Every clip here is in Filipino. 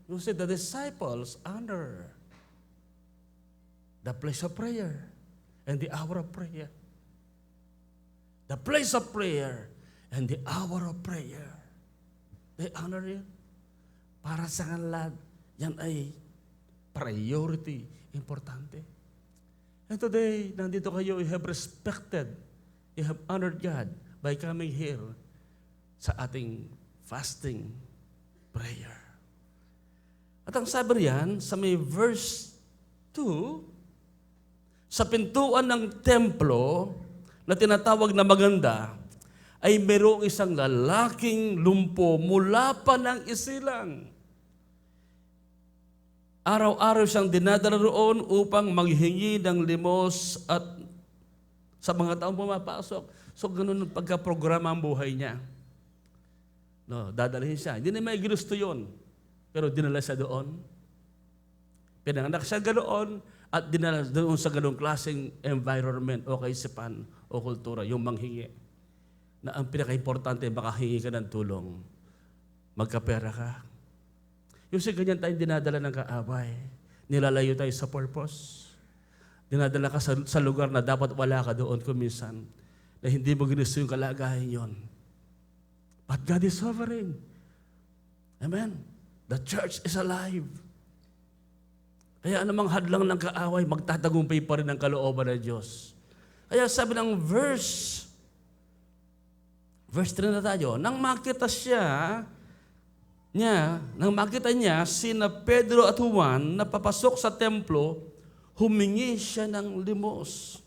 You see, the disciples honor the place of prayer and the hour of prayer. The place of prayer and the hour of prayer. They honor it. Para sa kanila, yan ay priority, importante. And today, nandito kayo, you have respected, you have honored God by coming here sa ating fasting prayer. At ang sabi riyan, sa may verse 2, sa pintuan ng templo na tinatawag na maganda, ay mayroong isang lalaking lumpo mula pa ng isilang. Araw-araw siyang dinadala roon upang maghingi ng limos at sa mga taong pumapasok. So, ganun ang pagkaprograma ang buhay niya. No, dadalhin siya. Hindi na may ginusto yun. Pero dinala siya doon. Pinanganak siya ganoon at dinala doon sa ganung klaseng environment o kaisipan o kultura, yung manghingi. Na ang pinaka-importante, makahingi ka ng tulong. Magkapera ka. Yung sa ganyan tayong dinadala ng kaaway, nilalayo tayo sa purpose. Dinadala ka sa lugar na dapat wala ka doon kuminsan, na hindi mo ginusto yung kalagayan yon. But God is sovereign. Amen? The church is alive. Kaya anumang hadlang ng kaaway, magtatagumpay pa rin ang kalooban ng Diyos. Kaya sabi ng verse 3 na tayo, nang makita niya sina Pedro at Juan na papasok sa templo, humingi siya ng limos.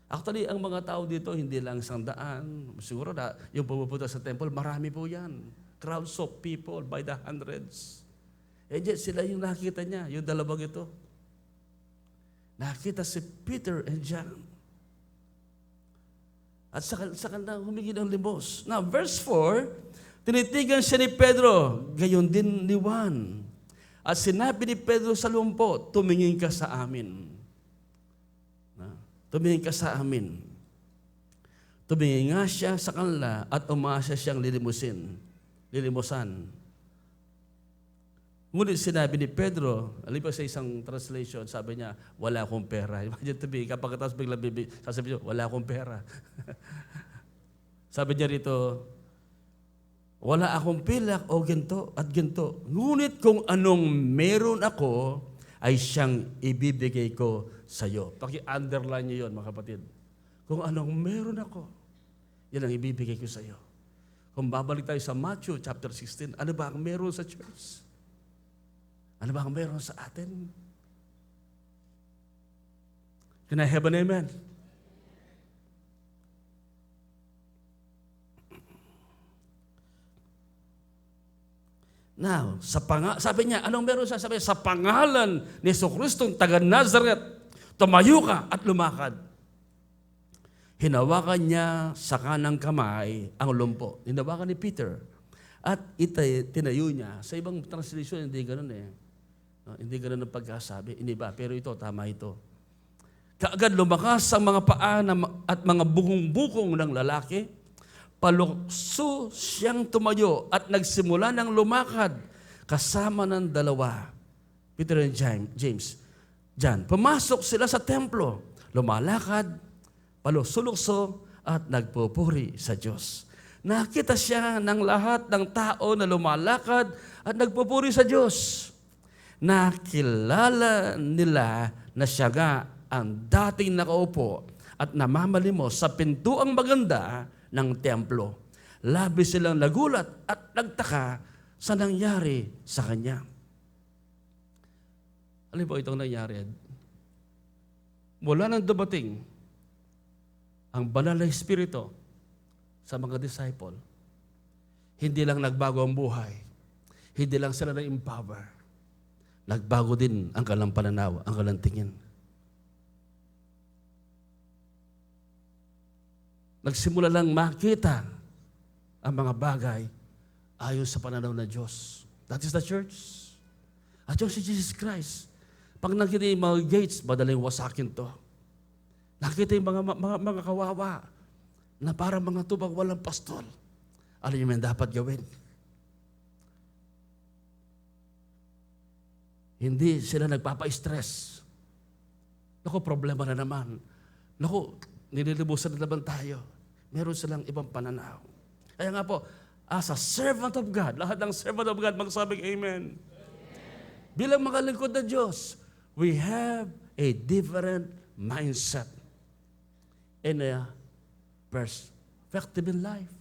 Actually, ang mga tao dito, hindi lang 100. Siguro na yung pumupunta sa temple, marami po yan. Crowds of people by the hundreds. Eh, sila yung nakita niya, yung dalawang ito. Nakita si Peter and John. At sa kanila humingi ng limos. Now, verse 4, tinitigan siya ni Pedro, gayon din ni Juan. At sinabi ni Pedro sa lumpo, tumingin ka sa amin. Tumingin ka sa amin. Tumingin nga siya sa kanila at umasa siyang lilimusan. Ngunit sinabi ni Pedro, alipag sa isang translation, sabi niya, wala akong pera. Imagine to be, kapag katapos biglang sasabi niya, wala akong pera. Sabi niya rito, wala akong pilak o ginto at ginto. Ngunit kung anong meron ako, ay siyang ibibigay ko sa iyo. Paki-underline niyo yun, mga kapatid. Kung anong meron ako, yan ang ibibigay ko sa iyo. Kung babalik tayo sa Matthew chapter 16, ano ba ang meron sa church? Ano ba ang meron sa atin? Can I have an amen? Now, sabi niya, anong meron siya? Sabi, sa pangalan ni Jesucristong taga Nazareth, tumayo ka at lumakad. Hinawakan niya sa kanang kamay ang lumpo. Hinawakan ni Peter. At tinayo niya. Sa ibang translation, hindi ganun eh. Hindi ganun ang pagkasabi. Iniba, pero ito, tama ito. Kaagad lumakas ang mga paa at mga bukong-bukong ng lalaki. Palukso siyang tumayo at nagsimula ng lumakad kasama ng dalawa, Peter and James. Diyan, pumasok sila sa templo, lumalakad, palusulukso at nagpupuri sa Diyos. Nakita siya ng lahat ng tao na lumalakad at nagpupuri sa Diyos. Nakilala nila na siya nga ang dating nakaupo at namamalimos sa pintuang maganda ng templo. Labis silang nagulat at nagtaka sa nangyari sa kanya. Ano po itong nangyari? Mula nang dumating ang banal na Espiritu sa mga disciple, hindi lang nagbago ang buhay, hindi lang sila na-empower, nagbago din ang kanilang pananaw, ang kanilang tingin. Nagsimula lang makita ang mga bagay ayon sa pananaw ng Diyos. That is the church. At yung si Jesus Christ, pag nakita yung mga gates, madaling wasakin to. Nakita yung mga kawawa na parang mga tubag walang pastol. Ano yung dapat gawin? Hindi sila nagpapa-stress. Naku, problema na naman. Naku, nililibusan na naman tayo. Meron silang ibang pananaw. Kaya nga po, as a servant of God, lahat ng servant of God magsabing amen. Bilang mga lingkod ng Diyos, we have a different mindset and a perspective in life.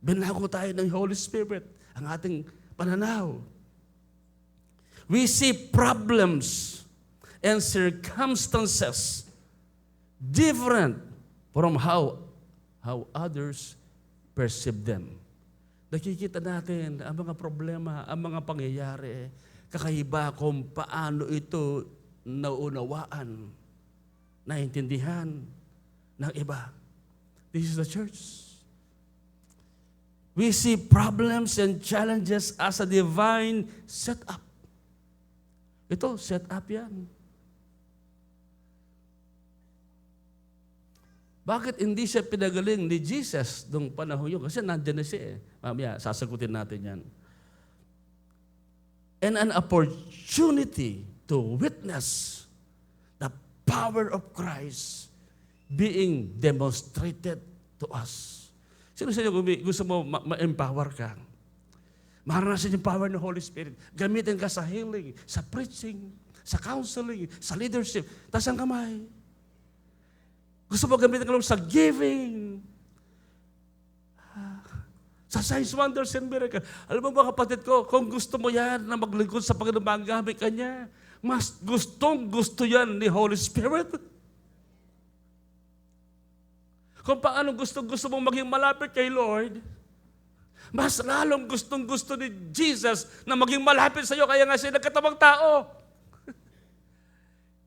Binago tayo ng Holy Spirit, ang ating pananaw. We see problems and circumstances different from how others perceive them. Nakikita natin ang mga problema, ang mga pangyayari, kakaiba kung paano ito naunawaan, naintindihan ng iba. This is the church. We see problems and challenges as a divine setup. Ito, setup yan. Bakit hindi siya pinagaling ni Jesus nung panahon yun? Kasi nandiyan na siya eh. Mamaya, sasagutin natin yan. And an opportunity to witness the power of Christ being demonstrated to us. Sino sa inyo gusto mo ma-empower ka? Maranasan yung power ng Holy Spirit. Gamitin ka sa healing, sa preaching, sa counseling, sa leadership. Taas ang kamay. Gusto mo gamitin ka lang sa giving, sa signs, wonders, and miracles. Alam mo ba kapatid ko, kung gusto mo yan na maglingkod sa Panginoon, magamit ka niya, mas gusto yan ni Holy Spirit. Kung paano gusto mong maging malapit kay Lord, mas lalong gusto ni Jesus na maging malapit sa iyo, kaya nga siya nagkatabang tao.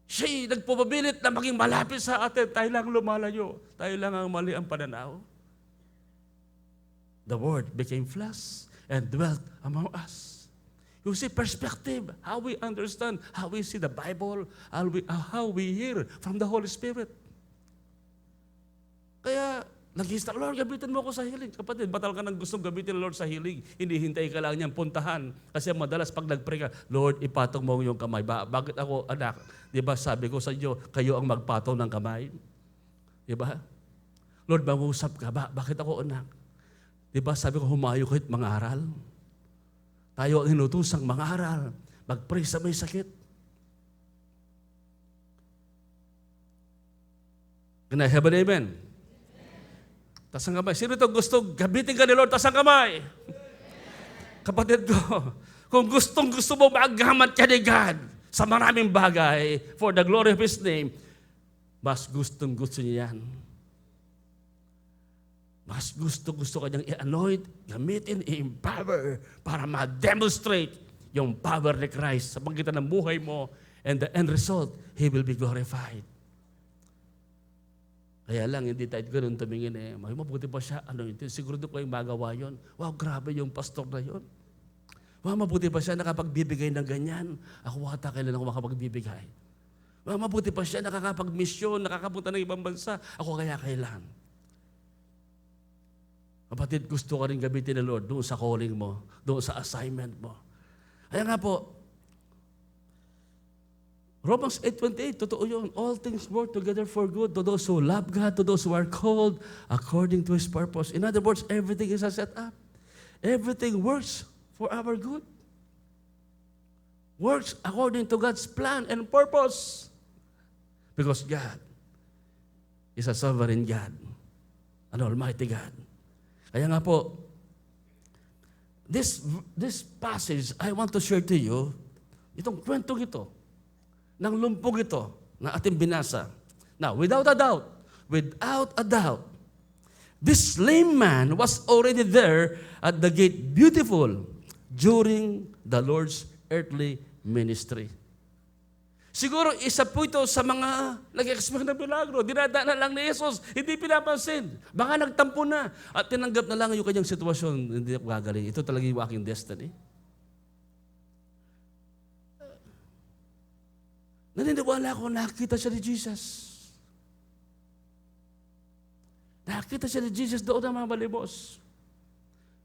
Siya'y nagpupabilit na maging malapit sa atin. Tayo lang lumalayo. Tayo lang ang mali ang pananaw. The Word became flesh and dwelt among us. You see perspective, how we understand, how we see the Bible, how we hear from the Holy Spirit. Kaya, nag-istart, Lord, gamitin mo ako sa healing. Kapatid, batal ka nang gustong gamitin ng Lord sa healing. Hindi hintay ka lang niyang puntahan. Kasi madalas pag nag-pray ka, Lord, ipatong mo yung kamay. Bakit ako, anak? Di ba sabi ko sa inyo, kayo ang magpatong ng kamay? Di ba? Lord, mag-usap ka. Bakit ako, anak? Di ba sabi ko, humayo kahit mangaral? Tayo ang inutusang mangaral. Mag-pray sa may sakit. Can I have an amen? Taas ang kamay. Sino ito gusto gamitin ka ni Lord? Taas ang kamay. Kapatid ko, kung gusto mo maagamat ka ni God sa maraming bagay for the glory of His name, mas gusto niya yan. Mas gusto ka niyang i-anoint, gamitin, i-empower para ma-demonstrate yung power ni Christ sa pagitan ng buhay mo, and the end result, He will be glorified. Kaya lang, hindi tayo ganun tumingin eh. Mabuti pa siya, siguro ko yung magawa yun. Wow, grabe yung pastor na yun. Wow, mabuti pa siya nakapagbibigay ng ganyan. Ako wata kailan ako makapagbibigay. Wow, mabuti pa siya nakakapag-misyon, nakakapunta ng ibang bansa. Ako kaya kailan. Kapatid, gusto ka rin gamitin ng Lord doon sa calling mo, doon sa assignment mo. Kaya nga po, Romans 8:28, totoo yun. All things work together for good to those who love God, to those who are called according to His purpose. In other words, everything is a set-up. Everything works for our good. Works according to God's plan and purpose. Because God is a sovereign God, an almighty God. Kaya nga po, this passage, I want to share to you, itong kwentong ito, ng lumpog ito na ating binasa. Now, without a doubt, this lame man was already there at the gate, beautiful, during the Lord's earthly ministry. Siguro isa po ito sa mga nag-expect ng milagro. Dinadaanan lang ni Jesus, hindi pinapansin. Baka nagtampo na at tinanggap na lang yung kanyang sitwasyon. Hindi ako gagaling. Ito talaga yung aking destiny. Naniniwala ako, nakita siya ni Jesus. Nakita siya ni Jesus doon na mga malimos.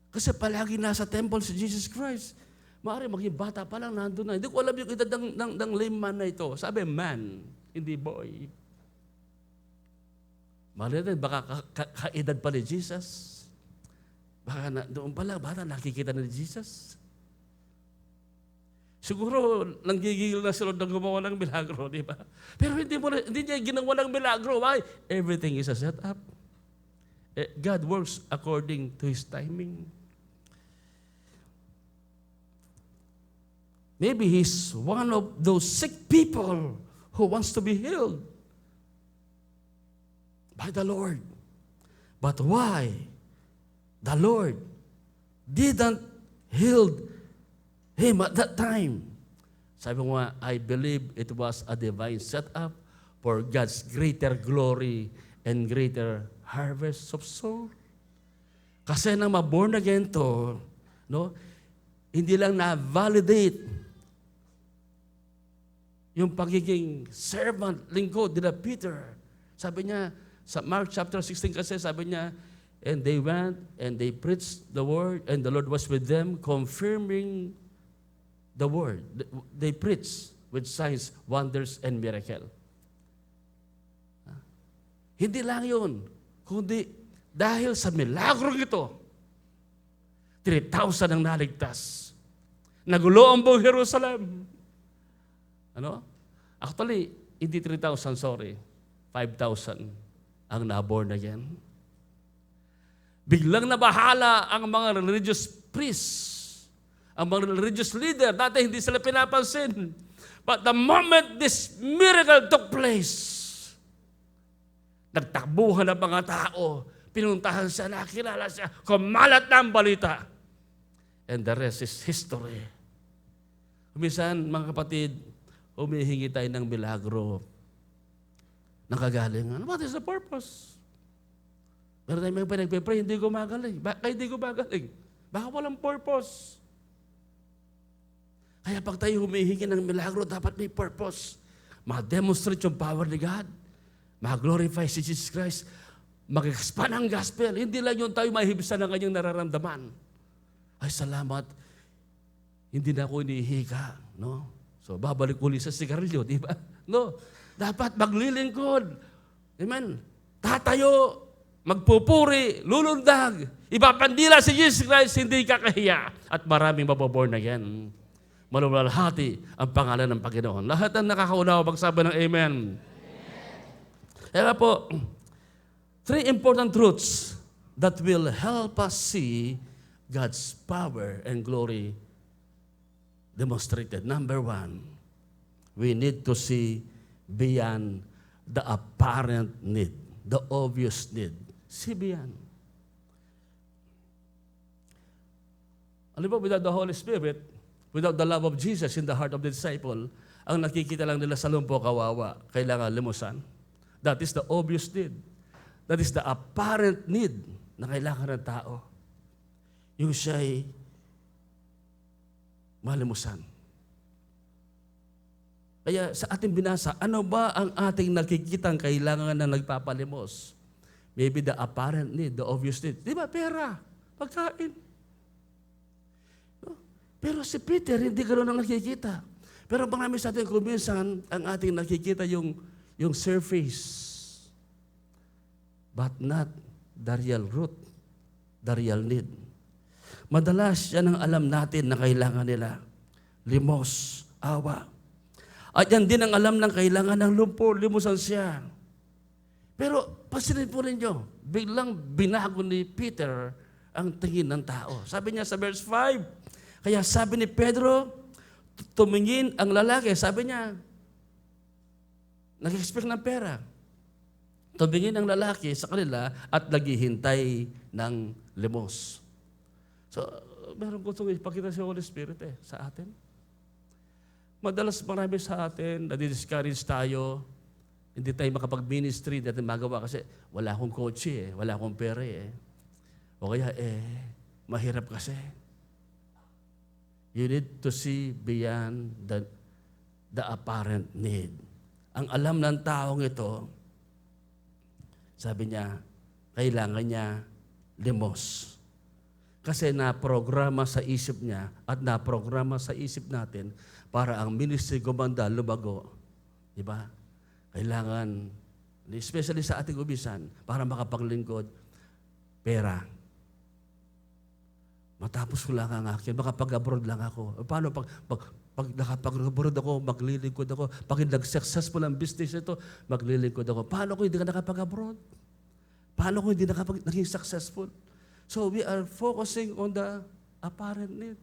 Kasi palagi nasa temple si Jesus Christ. Maaari maging bata pa lang, nandun na. Hindi ko alam yung edad ng lame man na ito. Sabi, man, hindi boy. Maaari natin, baka kaedad pa ni Jesus. Baka doon pala, bata, nakikita na ni Jesus. Siguro, nanggigigil na si Lord na gumawa ng milagro, di ba? Pero hindi niya ginawa ng milagro. Why? Everything is a setup. God works according to His timing. Maybe he's one of those sick people who wants to be healed by the Lord. But why the Lord didn't heal him at that time? Sabi ko nga, I believe it was a divine setup for God's greater glory and greater harvest of soul. Kasi nang ma-born again to, no, hindi lang na-validate yung pagiging servant, lingkod nila Peter. Sabi niya, sa Mark chapter 16 kasi, sabi niya, and they went and they preached the word and the Lord was with them, confirming the word. They preached with signs, wonders, and miracle. Hindi lang yun, kundi dahil sa milagrong ito, 3,000 ang naligtas. Nagulo ang buong Jerusalem. Ano? Actually, hindi 3,000, sorry. 5,000 ang na-born again. Biglang nabahala ang mga religious priests, ang mga religious leader. Dati hindi sila pinapansin. But the moment this miracle took place, nagtakbuhan ang mga tao, pinuntahan siya, nakilala siya, kumalat na ang balita. And the rest is history. Minsan, mga kapatid, humihingi tayo ng milagro ng kagalingan. What is the purpose? Meron tayo may pinagpipray, hindi gumagaling. Bakit hindi gumagaling? Baka walang purpose. Kaya pag tayo humihingi ng milagro, dapat may purpose. Ma-demonstrate yung power ni God. Ma-glorify si Jesus Christ. Mag-expand ang gospel. Hindi lang yung tayo mahibsan ng kanyang nararamdaman. Ay, salamat. Hindi na ako inihika. No? So, babalik uli sa sigarilyo, di ba? No. Dapat maglilingkod. Amen. Tatayo, magpupuri, lulundag, ipapandila si Jesus Christ, hindi kakahiya. At maraming mababorn again. Maluwalhati ang pangalan ng Panginoon. Lahat ang nakakaunawa, magsabi ng amen. Kaya po, 3 important truths that will help us see God's power and glory demonstrated. Number 1, we need to see beyond the apparent need, the obvious need. See beyond. Ano ba, without the Holy Spirit, without the love of Jesus in the heart of the disciple, ang nakikita lang nila sa lumpo, kawawa, kailangan limusan. That is the obvious need. That is the apparent need na kailangan ng tao. Yung siya'y malimusan. Kaya sa ating binasa, ano ba ang ating nakikitang kailangan na nagpapalimos? Maybe the apparent need, the obvious need. Di ba? Pera, pagkain. No? Pero si Peter, hindi gano'n ang nakikita. Pero marami sa ating kuminsan, ang ating nakikita yung surface. But not the real root, the real need. Madalas yan ang alam natin na kailangan nila. Limos, awa. At yan din ang alam ng kailangan ng lumpo, limusan siya. Pero pansinin po ninyo, biglang binago ni Peter ang tingin ng tao. Sabi niya sa verse 5, kaya sabi ni Pedro, tumingin ang lalaki, sabi niya, nag-expect ng pera. Tumingin ang lalaki sa kanila at naghihintay ng limos. So, meron ko itong ipakita sa Holy Spirit sa atin. Madalas marami sa atin, nadi-discourage tayo, hindi tayo makapag-ministry, hindi natin magawa kasi wala akong kotse wala akong pera O kaya mahirap kasi. You need to see beyond the apparent need. Ang alam ng taong ito, sabi niya, kailangan niya limos. Kasi naprograma sa isip niya at naprograma sa isip natin para ang ministry gumanda, lumago. Diba? Kailangan, especially sa ating ubisan, para makapaglingkod, pera. Matapos ko lang ang akin, makapag-abroad lang ako. Paano pag nakapag-abroad ako, maglilingkod ako. Pag nag-successful ang business ito, maglilingkod ako. Paano kung hindi ka nakapag-abroad? Paano kung hindi naging successful? So we are focusing on the apparent need.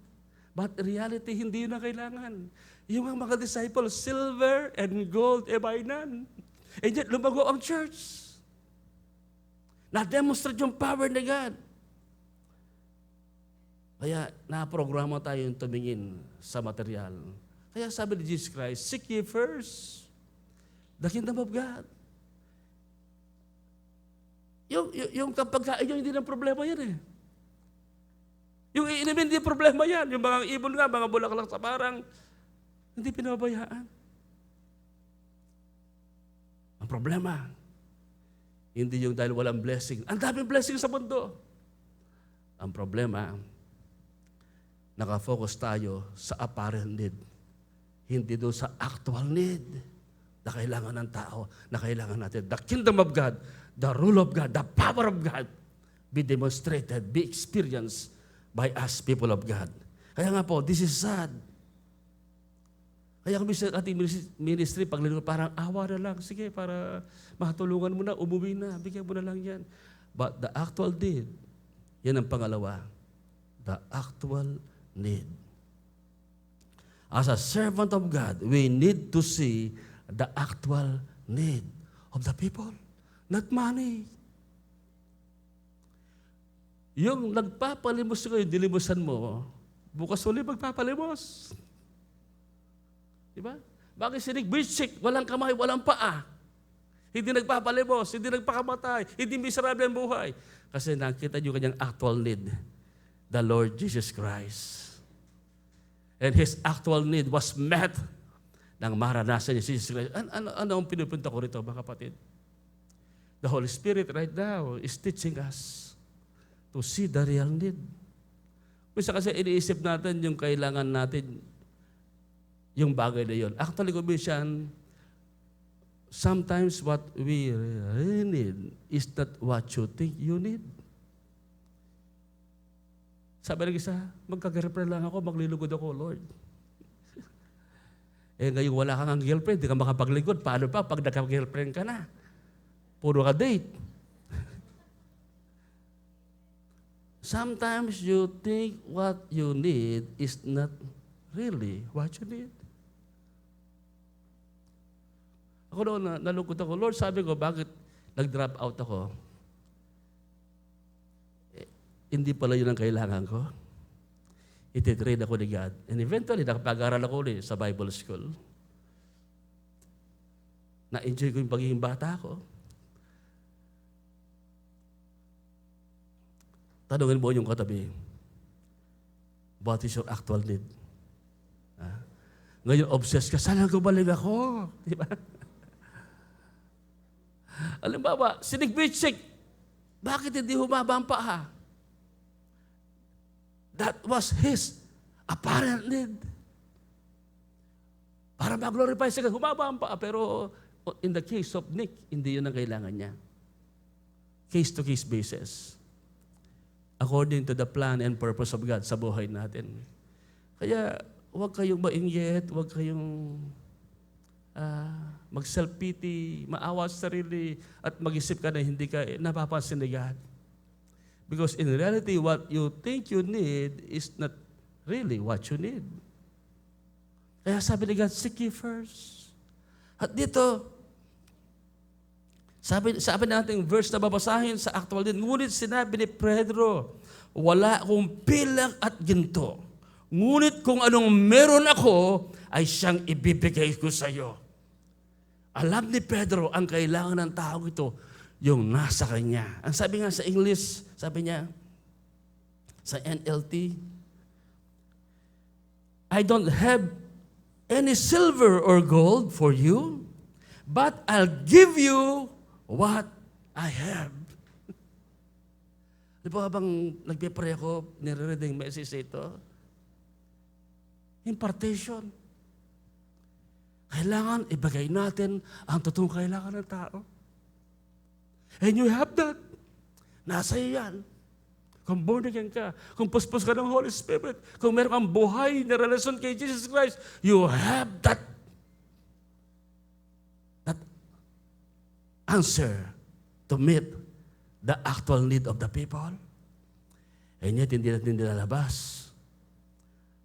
But in reality, hindi yun ang kailangan. Yung mga disciples, silver and gold have I none. And yet, lumago ang church. Na-demonstrate yung power ni God. Kaya naprograma tayong tumingin sa material. Kaya sabi ni Jesus Christ, seek ye first the kingdom of God. Yung kapagkain nyo, hindi na problema yan eh. Yung iinimin, hindi problema yan. Yung mga ibon nga, mga bulaklak sa parang, hindi pinabayaan. Ang problema, hindi yung dahil walang blessing. Ang daming blessing sa mundo. Ang problema, nakafocus tayo sa apparent need. Hindi doon sa actual need na kailangan ng tao, na kailangan natin. The kingdom of God, the rule of God, the power of God be demonstrated, be experienced by us, people of God. Kaya nga po, this is sad. Kaya kami sa ating ministry, parang awa na lang. Sige, para matulungan mo na, umuwi na, bigyan mo na lang yan. But the actual need, yan ang pangalawa. The actual need. As a servant of God, we need to see the actual need of the people, not money. Yung nagpapalimos kayo, dilimusan mo, bukas ulit magpapalimos. Diba? Bakit si Nick Bichik, walang kamay, walang paa? Hindi nagpapalimos, hindi nagpakamatay, hindi miserable ang buhay. Kasi nakita niyo kanyang actual need, the Lord Jesus Christ. And His actual need was met nang maranasan niya si Jesus Christ. Ano ang pinupunta ko rito, mga kapatid? The Holy Spirit right now is teaching us to see the real need. Kasi iniisip natin yung kailangan natin, yung bagay na yun. Actually, Commission, sometimes what we really need is not what you think you need. Sabi ng isa, magka-girlfriend lang ako, maglilugod ako, Lord. Ngayon wala kang girlfriend, di ka makapaglingkod. Paano pa pag naka-girlfriend ka na? Puro ka date. Sometimes you think what you need is not really what you need. Ako noon, nalungkot ako. Lord, sabi ko, bakit nag-drop out ako? Hindi pala yun ang kailangan ko. Ititrain ako ni God. And eventually, nakapag-aral ako ulit sa Bible School. Na-enjoy ko yung pagiging bata ko. Tanungin mo yung katabi, what is your actual need? Ngayon, obsessed ka, sana gumaling ako. Di ba? Alimbawa, si Nick Bichik, bakit hindi humaba ang paa? That was his apparent need. Para mag-glorify siya, humaba ang paa. Pero in the case of Nick, hindi yun ang kailangan niya. Case-to-case basis. According to the plan and purpose of God sa buhay natin. Kaya, huwag kayong maingyet, huwag kayong mag-self-pity, maawa sa sarili, at mag-isip ka na hindi ka napapansin ni God. Because in reality, what you think you need is not really what you need. Kaya sabi ni God, seek ye first. At dito, sabi natin verse na babasahin sa actual din, ngunit sinabi ni Pedro, wala akong pilang at ginto. Ngunit kung anong meron ako, ay siyang ibibigay ko sa iyo. Alam ni Pedro, ang kailangan ng tao ito, yung nasa kanya. Ang sabi nga sa English, sabi niya, sa NLT, I don't have any silver or gold for you, but I'll give you what I have. Di ba habang nagpipray ako, nire-reading message ito? Impartation. Kailangan ibigay natin ang totoong kailangan ng tao. And you have that. Nasa iyo yan. Kung born again ka, kung puspos ka ng Holy Spirit, kung meron kang buhay na relasyon kay Jesus Christ, you have that answer to meet the actual need of the people. And yet, hindi natin nilalabas.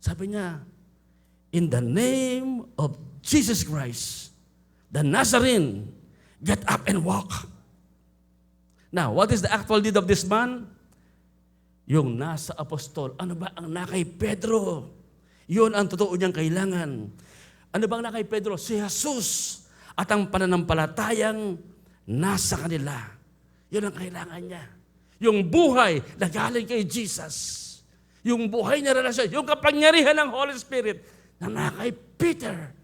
Sabi niya, in the name of Jesus Christ, the Nazarene, get up and walk. Now, what is the actual need of this man? Yung nasa apostol. Ano ba ang nakay Pedro? Yun ang totoo niyang kailangan. Ano bang nakay Pedro? Si Jesus at ang pananampalatayang nasa kanila. Yun ang kailangan niya. Yung buhay na galing kay Jesus. Yung buhay na relasyon. Yung kapangyarihan ng Holy Spirit na nakay Peter.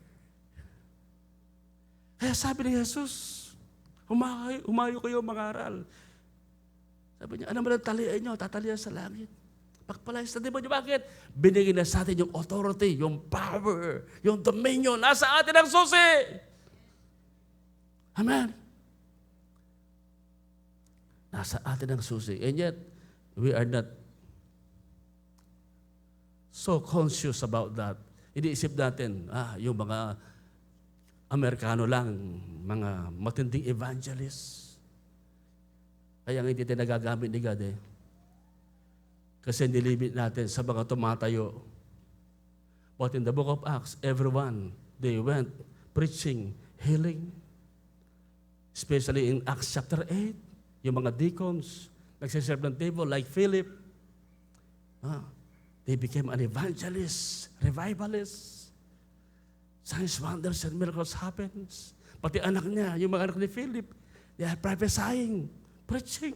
Kaya sabi ni Jesus, humayo kayo mangaral. Sabi niya, ano ba ang talian nyo? Tatalian sa langit. Pagpalayas na demonyo. Bakit? Binigyan na sa atin yung authority, yung power, yung dominion. Nasa atin ang susi. Amen. Nasa atin ang susi. And yet, we are not so conscious about that. Iniisip natin, yung mga Amerikano lang, mga matinding evangelists. Kaya hindi tayo nagagamit ni God eh. Kasi nilibit natin sa mga tumatayo. But in the book of Acts, everyone, they went preaching, healing. Especially in Acts chapter 8, yung mga deacons, nagsiserve ng table like Philip. They became an evangelist, revivalist. Signs, wonders, and miracles happens. Pati anak niya, yung mga anak ni Philip, they are prophesying, preaching.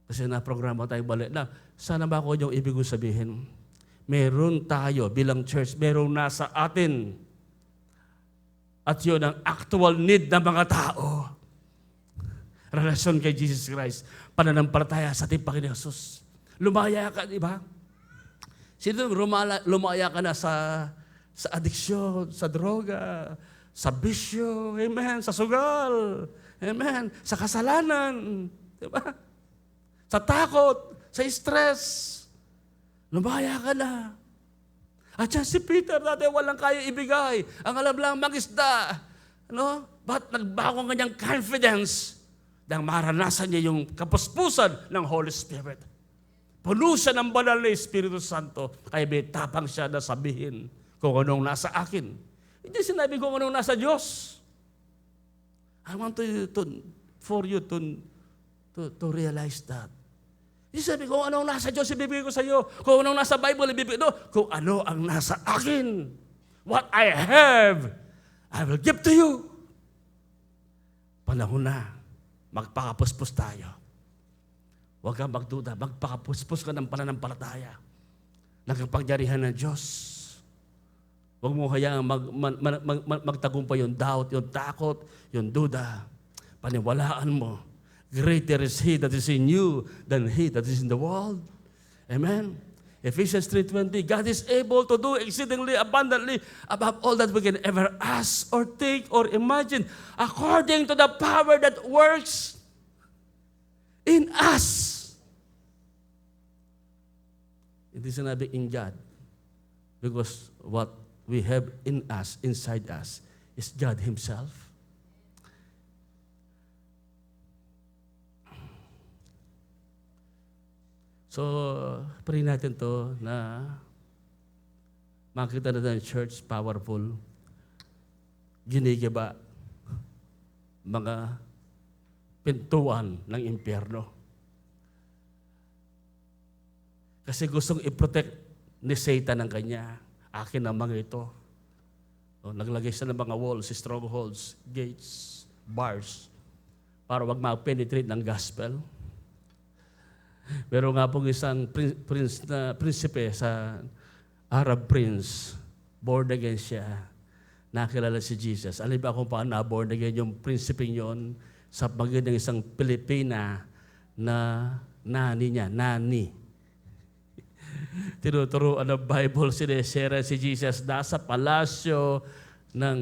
Kasi na-programa tayong balik. Na, sana ba ako yung ibig sabihin? Meron tayo bilang church, meron nasa atin. At yun ang actual need ng mga tao. Relasyon kay Jesus Christ. Pananampalataya sa ating Panginoon Jesus. Lumaya ka, di ba? Sino lumaya ka na sa addiksyon, sa droga, sa bisyo, amen, sa sugal, amen, sa kasalanan, di ba? Sa takot, sa stress. Lumaya ka na. At siya si Peter, dati walang kaya ibigay. Ang alam lang mag-isda. Ano? Ba't nagbago ang kanyang confidence? Dahil maranasan niya yung kapuspusan ng Holy Spirit. Puno siya ng banal na Espiritu Santo. Kaya may tapang siya na sabihin kung anong nasa akin. Hindi sinabi kung anong nasa Diyos. I want for you to realize that. Hindi sabi kung anong nasa Diyos, ibibigay ko sa iyo. Kung anong nasa Bible, ibibigay ko. Kung ano ang nasa akin. What I have, I will give to you. Panahon na. Magpakapuspos tayo. Huwag kang magduda. Magpakapuspos ka ng pananampalataya. Nagkapangyarihan ng Diyos. Huwag mo hayaang magtagumpay yung doubt, yung takot, yung duda. Paniwalaan mo. Greater is He that is in you than he that is in the world. Amen. Ephesians 3:20, God is able to do exceedingly abundantly above all that we can ever ask or think or imagine, according to the power that works in us. Hindi sinabi in God, because what we have in us, inside us, is God Himself. So, pray natin to na makita natin church powerful, ginigiba mga pintuan ng impyerno. Kasi gustong i-protect ni Satan ang kanya. Akin ang mga ito. Naglagay siya ng mga walls, strongholds, gates, bars, para wag ma-penetrate ng gospel. Pero nga pong isang prinsipe sa Arab prince, born again siya, nakilala si Jesus. Alam ba kung paano na-born again yung prinsipeng yon? sa pagiging ng isang Pilipina na nani. Tinuturuan ng Bible, sinesera si Jesus nasa palasyo ng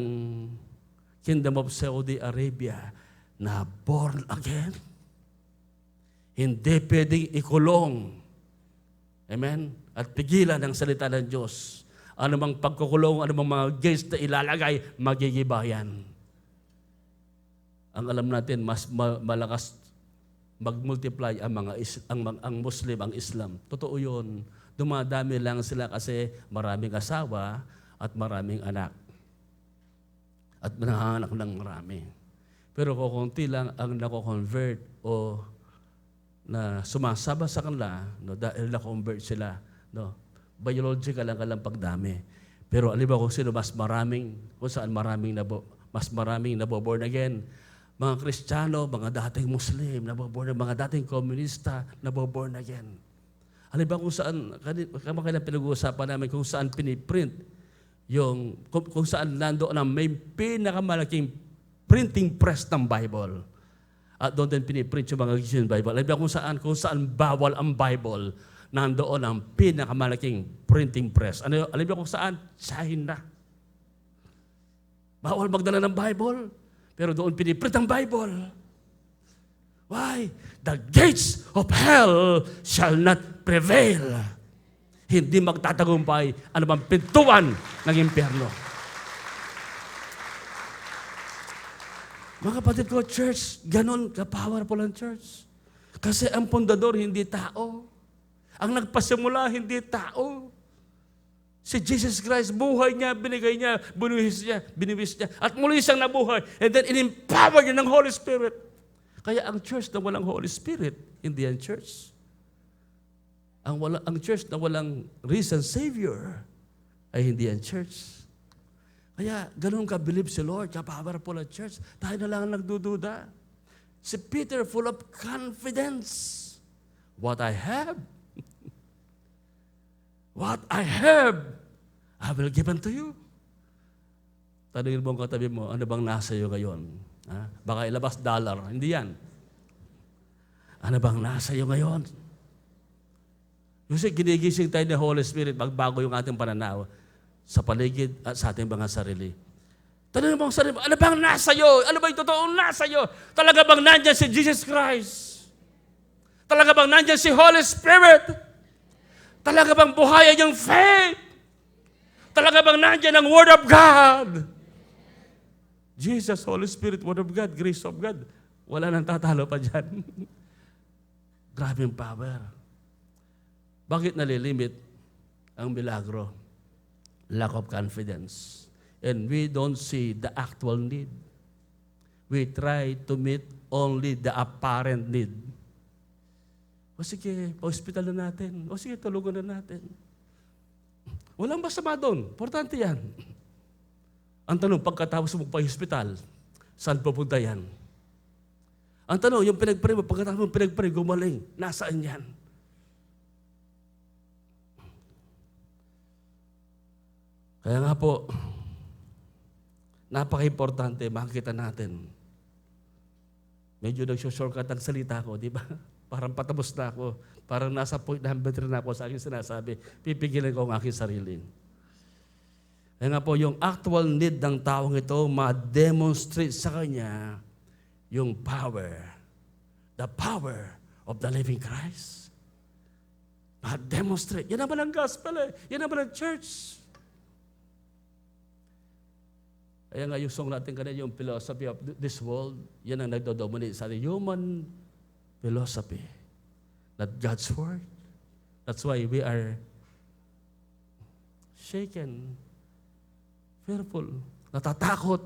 Kingdom of Saudi Arabia na born again. Hindi pwedeng ikulong. Amen? At pigilan ang salita ng Diyos. Ano mang pagkukulong, ano mang mga gates na ilalagay, magigibayan. Ang alam natin, mas malakas mag-multiply ang Muslim, ang Islam. Totoo yun. Dumadami lang sila kasi maraming asawa at maraming anak. At nanganganak ng marami. Pero kukunti lang ang nako-convert o na sumasaba sa kanila, no, dahil na-convert sila. No, biological lang kalang pagdami. Pero alam ba kung sino mas maraming, kung saan mas maraming naboborn again? Mga Kristiyano, mga dating Muslim, naboborn, mga dating komunista, naboborn again. Alam ba kung saan, kailan pinag-uusapan namin kung saan piniprint, kung saan nandoon ang may pinakamalaking printing press ng Bible. At doon din piniprint yung mga Christian Bible. Alam ba kung saan bawal ang Bible, nandoon ang pinakamalaking printing press. Alam ba kung saan? China. Bawal magdala ng Bible, pero doon piniprint ang Bible. Why? The gates of hell shall not prevail. Hindi magtatagumpay ano bang pintuan ng impyerno. Mga kapatid ko, church, ganon ka-powerful ang church. Kasi ang pundador hindi tao. Ang nagpasimula hindi tao. Si Jesus Christ, buhay niya, binigay niya, binuwis niya, at muli siyang nabuhay. And then, in-empower niya ng Holy Spirit. Kaya ang church na walang Holy Spirit, hindi ang church. Ang church na walang risen Savior, ay hindi ang church. Kaya, ganun ka-believe si Lord, ka-powerful ang church. Tayo na lang ang nagdududa. Si Peter, full of confidence. What I have, I will give unto you. Tanungin mo ang katabi mo, ano bang nasa iyo ngayon? Ha? Baka ilabas dollar. Hindi yan. Ano bang nasa iyo ngayon? Kasi ginigising tayo ng Holy Spirit, magbago yung ating pananaw sa paligid at sa ating mga sarili. Tanungin mo ang sarili mo, ano bang nasa iyo? Ano ba yung totoong nasa iyo? Talaga bang nandyan si Jesus Christ? Talaga bang nandyan si Holy Spirit? Talaga bang buhayan yung faith? Talaga bang nandyan ang Word of God? Jesus, Holy Spirit, Word of God, Grace of God. Wala nang tatalo pa dyan. Grabe yung power. Bakit nalilimit ang milagro? Lack of confidence. And we don't see the actual need. We try to meet only the apparent need. O sige, pa-hospital na natin. O sige, tulugan na natin. Walang masama doon. Importante yan. Ang tanong, pagkatapos mo pa-hospital, saan pupunta yan? Ang tanong, yung pinag-pray mo, pagkatapos mo pinag-pray, gumaling, nasaan yan? Kaya nga po, napaka-importante, makikita natin. Medyo nag-shortcut ang salita ko, di ba? Parang patapos na ako. Parang nasa point number 3 na ako sa aking sinasabi. Pipigilan ko ang aking sarili. Kaya nga po, yung actual need ng taong ito, ma-demonstrate sa kanya yung power. The power of the living Christ. Ma-demonstrate. Yan naman ang gospel eh. Yan naman ang church. Kaya nga yung song natin kanina, yung philosophy of this world, yan ang nagdodominate sa atin. Human philosophy, not God's word. That's why we are shaken, fearful, natatakot.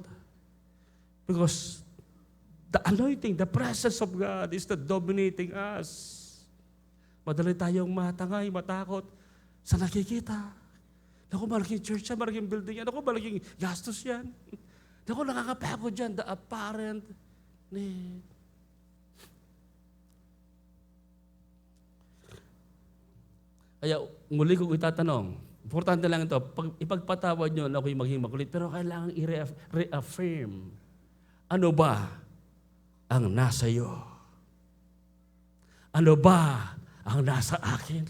Because the anointing, the presence of God is not dominating us. Madali tayong matangay, matakot sa nakikita. Naku, malaking church yan, malaking building yan. Naku, malaking gastos yan. Naku, nakakapagod yan, the apparent need. Kaya muli kong itatanong, importante lang ito, ipagpatawad nyo na ako'y maging makulit, pero kailangan i-reaffirm. Ano ba ang nasa iyo? Ano ba ang nasa akin?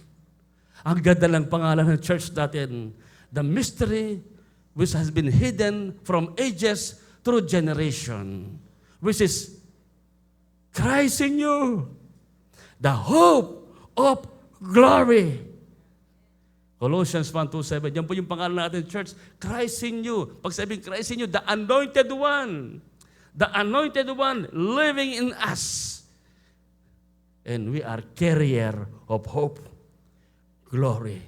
Ang ganda ng pangalan ng church natin, the mystery which has been hidden from ages through generation, which is Christ in you, the hope of glory. Colossians 1:27, yan po yung pangalan natin, church, Christ in you. Pag sabing Christ in you, the anointed one living in us. And we are carrier of hope, glory.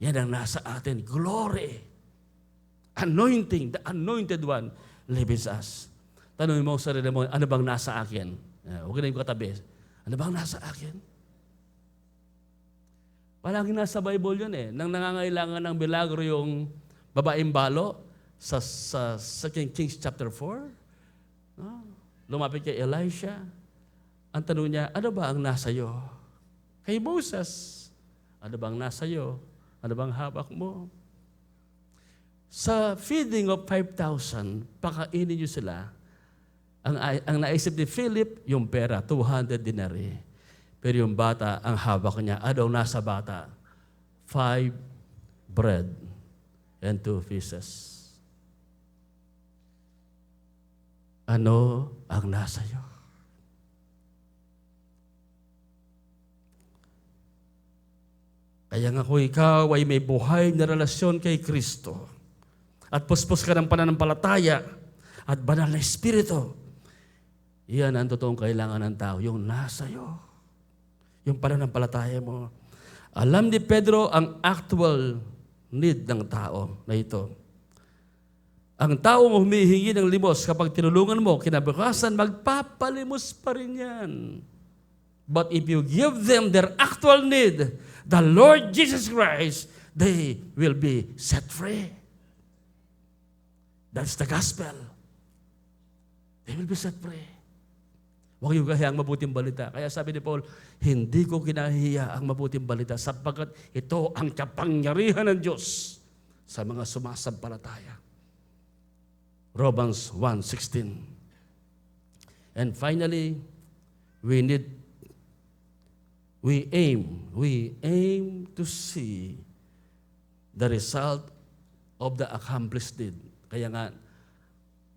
Yan ang nasa atin, glory. Anointing, the anointed one lives us. Tanungin mo sa sarili mo, ano bang nasa akin? Huwag na yung katabi. Ano bang nasa akin? Palagi nasa Bible yun Nang nangangailangan ng milagro yung babaeng balo sa 2 Kings chapter 4, lumapit kay Elisha. Ang tanong niya, ano ba ang nasa iyo? Kay Moses, ano bang nasa iyo? Ano bang hawak mo? Sa feeding of 5,000, pakainin niyo sila. Ang naisip ni Philip, yung pera, 200 denarii. Pero yung bata, ang hawak niya, ano nasa bata? 5 bread and 2 fishes. Ano ang nasa iyo? Kaya nga kung ikaw ay may buhay na relasyon kay Kristo, at puspos ka ng pananampalataya at banal na Espiritu, yan ang totoong kailangan ng tao, yung nasa iyo, yung pananampalataya mo. Alam ni Pedro ang actual need ng tao na ito. Ang taong humihingi ng limos, kapag tinulungan mo, kinabukasan, magpapalimos pa rin yan. But if you give them their actual need, the Lord Jesus Christ, they will be set free. That's the gospel. They will be set free. Huwag yung kahiya ang mabuting balita. Kaya sabi ni Paul, hindi ko kinahiya ang mabuting balita sapagkat ito ang kapangyarihan ng Diyos sa mga sumasampalataya. Romans 1:16. And finally, we aim to see the result of the accomplished need. Kaya nga,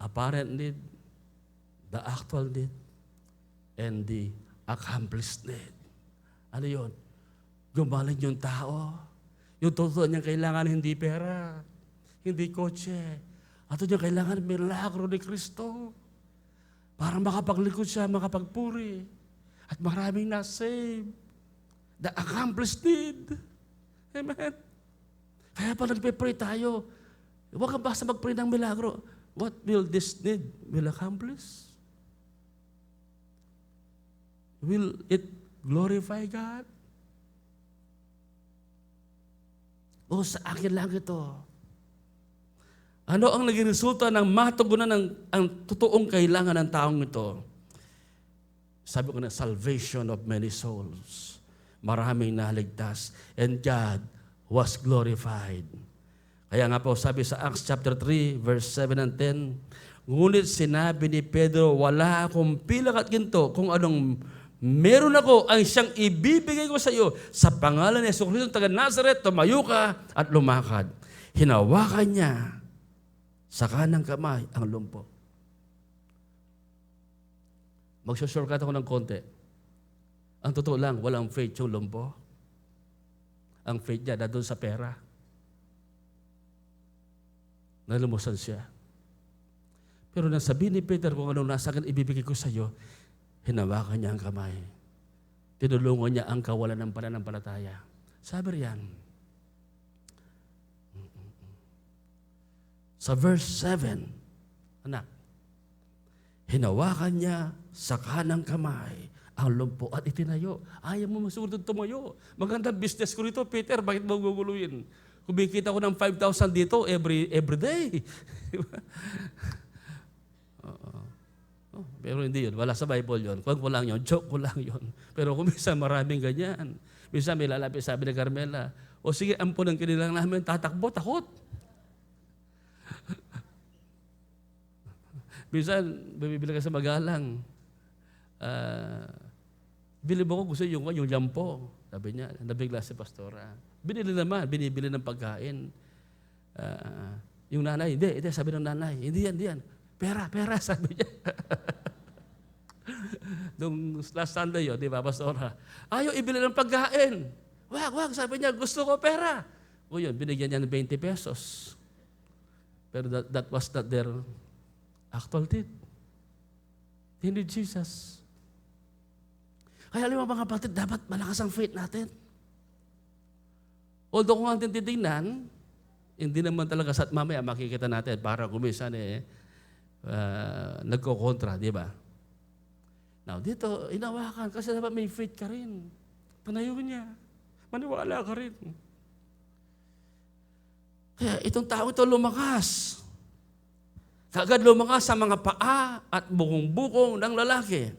apparent need, the actual need, and the accomplished need. Ano yun? Gumaling yung tao. Yung totoo niyang kailangan hindi pera, hindi kotse. At yung kailangan milagro ni Kristo para makapaglingkod siya, makapagpuri. At maraming na-save. The accomplished need. Amen? Kaya pa nagpe-pray tayo, huwag kang basta mag-pray ng milagro. What will this need will accomplish? Will it glorify God? O sa akin lang ito. Ano ang naging resulta ng matugunan ang totoong kailangan ng taong ito? Sabi ko na, salvation of many souls. Maraming naligtas. And God was glorified. Kaya nga po sabi sa Acts chapter 3, verse 7 and 10, ngunit sinabi ni Pedro, wala akong pilak at ginto kung anong meron ako ang siyang ibibigay ko sa iyo. Sa pangalan ni Jesucristo, taga Nazareth, tumayo ka at lumakad. Hinawakan niya sa kanang kamay ang lumpo. Magsushortcut ako ng konti. Ang totoo lang, walang faith yung lumpo. Ang faith niya na doon sa pera. Nalumusan siya. Pero nang sabihin ni Peter kung anong nasa akin ibibigay ko sa iyo, hinawakan niya ang kamay. Tinulungan niya ang kawalan ng pananampalataya. Sabi riyan, sa verse 7, anak, hinawakan niya sa kanang kamay ang lumpo at itinayo. Ayaw mo masunod tumayo. Magandang business ko rito, Peter, bakit mo guguluhin? Kumikita ko ng 5,000 dito every day. Pero hindi yun. Wala sa Bible yun. Kung ko lang yun, joke ko lang yun. Pero kung minsan maraming ganyan. Minsan may lalapit, sabi ni Carmela, o sige, ampun ang kinilang namin, tatakbo, takot. Minsan, bibili ka sa magalang. Bili mo ko, gusto yung lampo. Sabi niya, nabigla si pastora. Binibili ng pagkain. Yung nanay, hindi, sabi ng nanay, hindi yan. Pera, sabi niya. Nung last Sunday yun, di ba, pastora? Ayaw ibili ng pagkain. Wag, sabi niya, gusto ko pera. O yun, binigyan niya ng 20 pesos. Pero that was not their actual need. They need Jesus. Kaya alam mo mga kapatid, dapat malakas ang faith natin. Although kung ating titignan, hindi naman talaga sa mamaya makikita natin para kumisan nagkokontra, di ba? Now, dito, inawakan kasi dapat may faith ka rin. Panayo niya. Maniwala ka rin. Kaya itong tao ito lumakas. Kagad lumakas sa mga paa at bukong-bukong ng lalaki.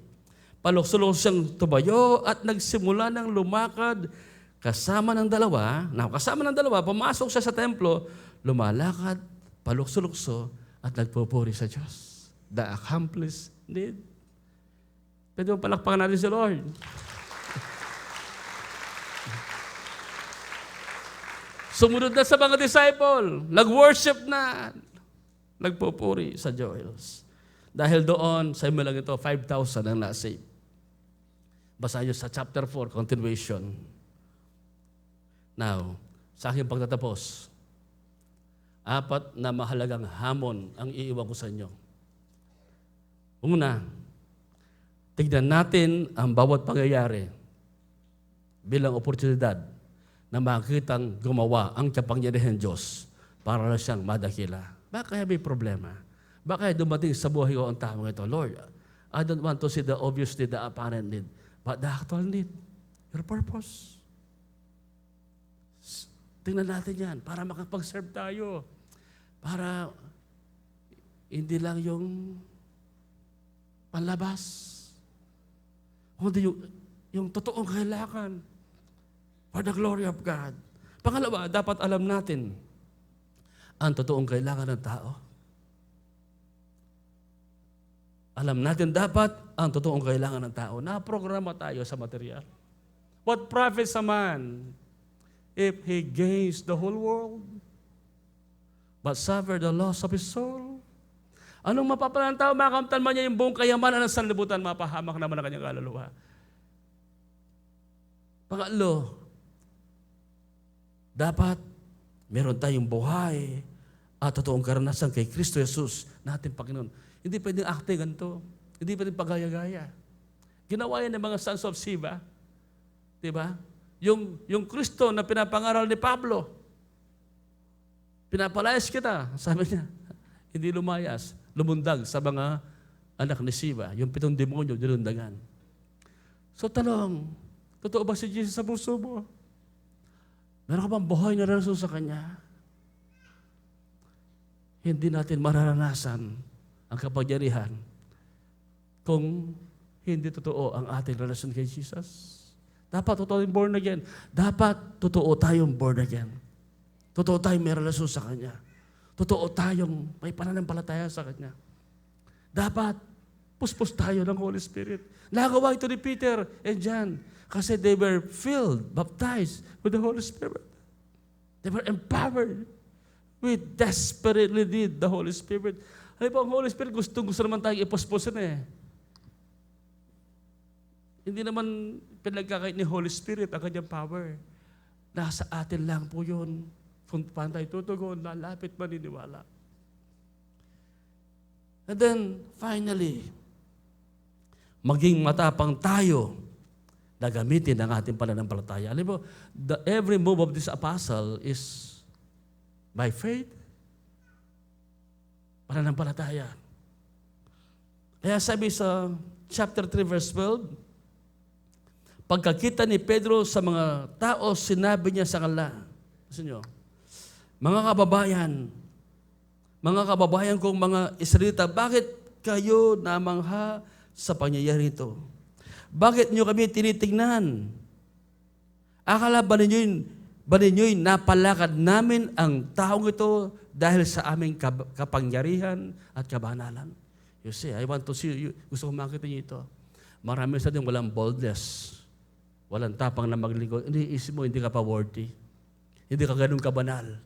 Paluksulong siyang tumayo at nagsimula ng lumakad kasama ng dalawa. Pumasok siya sa templo, lumalakad, palukso-lukso at nagpupuri sa Diyos. The accomplished need. Pwede mo palakpakan natin si Lord. Sumunod na sa mga disciple, nag-worship na, nagpupuri sa Diyos. Dahil doon, sa lang ito, 5,000 ang nasave. Basa nyo sa chapter 4, continuation. Now, sa aking pagtatapos, 4 na mahalagang hamon ang iiwan ko sa inyo. Una, tignan natin ang bawat pangyayari bilang oportunidad na makitang gumawa ang kapangyarihan Diyos para na siyang madakila. Baka may problema? Baka dumating sa buhay ko ang taong ito, Lord, I don't want to see the obvious need, the apparent need, but the actual need, your purpose. Tingnan natin yan para makapag-serve tayo. Para hindi lang yung panlabas, kundi yung totoong kailangan for the glory of God. Pangalawa, dapat alam natin ang totoong kailangan ng tao. Alam natin dapat ang totoong kailangan ng tao. Naprograma tayo sa material. What profits a man if he gains the whole world but suffer the loss of his soul? Anong mapapala ng tao? Makamtan man niya yung buong kayamanan ng sanlibutan, mapahamak naman ang kanyang kaluluwa. Pangatlo, dapat meron tayong buhay at totoong karanasan kay Kristo Jesus natin Panginoon. Hindi pwedeng acting ganito. Hindi pwedeng pagaya-gaya. Ginawa yan ng mga sons of Siva. Diba? Yung Kristo na pinapangaral ni Pablo, pinapalayas kita, sabi niya. Hindi lumayas, lumundag sa mga anak ni Siva. Yung 7 demonyo, dinundagan. So tanong, totoo ba si Jesus sa puso mo? Meron ka bang buhay na relasyon sa Kanya? Hindi natin mararanasan ang kapangyarihan kung hindi totoo ang ating relasyon kay Jesus. Dapat totoo tayong born again. Dapat totoo tayong born again. Totoo tayong may relasyon sa Kanya. Totoo tayong may pananampalataya sa Kanya. Dapat puspos tayo ng Holy Spirit. Nagawa ito ni Peter and John kasi they were filled, baptized with the Holy Spirit. They were empowered. We desperately need the Holy Spirit. Ano po, ang Holy Spirit, gusto naman tayong ipuspusin eh. Hindi naman pinagkakait ni Holy Spirit ang kanyang power. Nasa atin lang po yun. Kung paano tayo tutugon, lalapit, maniniwala. And then, finally, maging matapang tayo na gamitin ang ating pananampalataya. Alam mo, every move of this apostle is by faith, pananampalataya. Kaya sabi sa chapter 3, verse 12, pagkakita ni Pedro sa mga tao, sinabi niya sa kanila, mga kababayan kong mga Israelita, bakit kayo namangha sa pangyayari ito? Bakit niyo kami tinitingnan? Akala ba ninyo'y napalakad namin ang taong ito dahil sa aming kapangyarihan at kabanalan? You see, I want to see you. Gusto ko makita niyo ito. Marami sa atin walang boldness. Walang tapang na maglingkod. Iniisip mo, hindi ka pa worthy. Hindi ka ganun kabanal.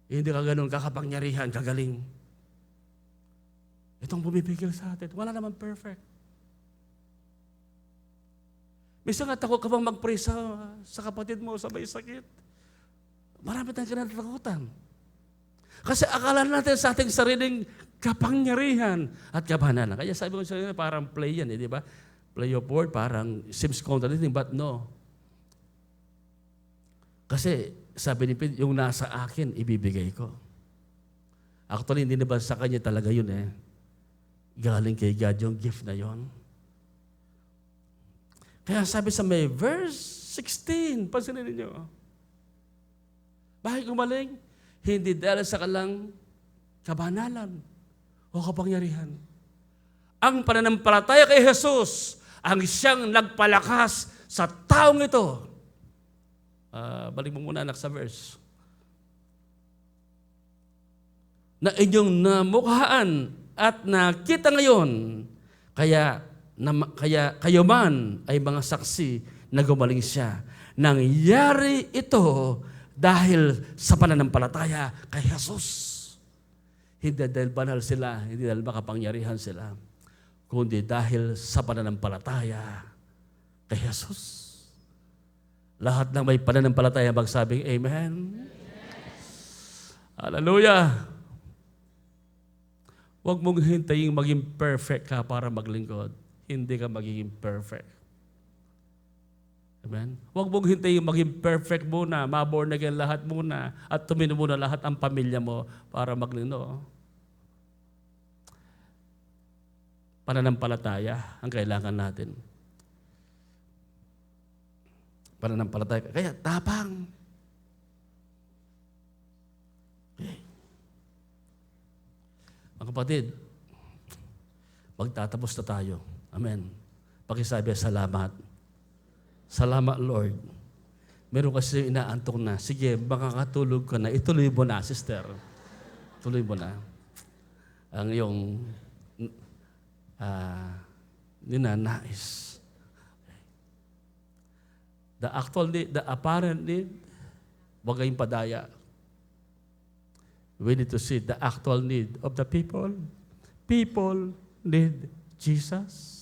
Hindi ka ganun kakapangyarihan, kagaling. Itong bumibigil sa atin. Wala naman perfect. Minsan nga takot ka bang mag-pray sa kapatid mo sa may sakit. Marami tayong kinatatakutan. Kasi akala natin sa ating sariling kapangyarihan at kabanalan. Kaya sabi ko sa inyo, parang play yan, di ba? Play of word, parang seems contradicting, but no. Kasi sabi ni Peter, yung nasa akin, ibibigay ko. Actually, hindi na ba sa kanya talaga yun eh. Galing kay God yung gift na yon. Kaya sabi sa may verse 16, pansinin ninyo. Bakit gumaling? Hindi dahil sa kalang kabanalan o kapangyarihan. Ang pananampalataya kay Jesus ang siyang nagpalakas sa taong ito. Balik mo muna anak sa verse. Na inyong namukhaan at nakita ngayon, kaya kayo man ay mga saksi na gumaling siya. Nangyari ito dahil sa pananampalataya kay Jesus. Hindi dahil banal sila, hindi dahil makapangyarihan sila, kundi dahil sa pananampalataya kay Jesus. Lahat ng may pananampalataya magsabing Amen. Hallelujah. Huwag mong hintayin maging perfect ka para maglingkod. Hindi ka magiging perfect. Amen? Huwag mong hintayin maging perfect muna, ma-born again lahat muna, at tumino muna lahat ang pamilya mo para maglingkod. Pananampalataya ang kailangan natin. Pananampalataya. Kaya tapang. Okay. Mga kapatid, magtatapos na tayo. Amen. Pakisabi, salamat. Salamat, Lord. Meron kasi inaantok na. Sige, makakatulog ka na. Ituloy mo na, sister. Tuloy mo na. Ang iyong ninanais. The actual need, the apparent need, huwag kayong padaya. We need to see the actual need of the people. People need Jesus.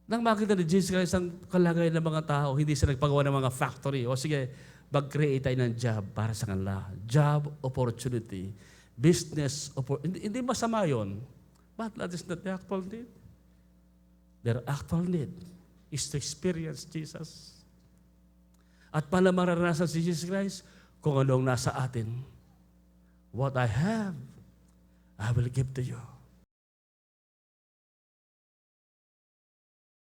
Nang makita ni Jesus Christ ang kalagayan ng mga tao, hindi sila nagpagawa ng mga factory. O sige, mag-create tayo ng job para sa kanila. Job opportunity. Business opportunity. Hindi masama yun. But that is not the actual need. Their actual need is to experience Jesus. At paano mararanasan si Jesus Christ? Kung anong nasa atin. What I have, I will give to you.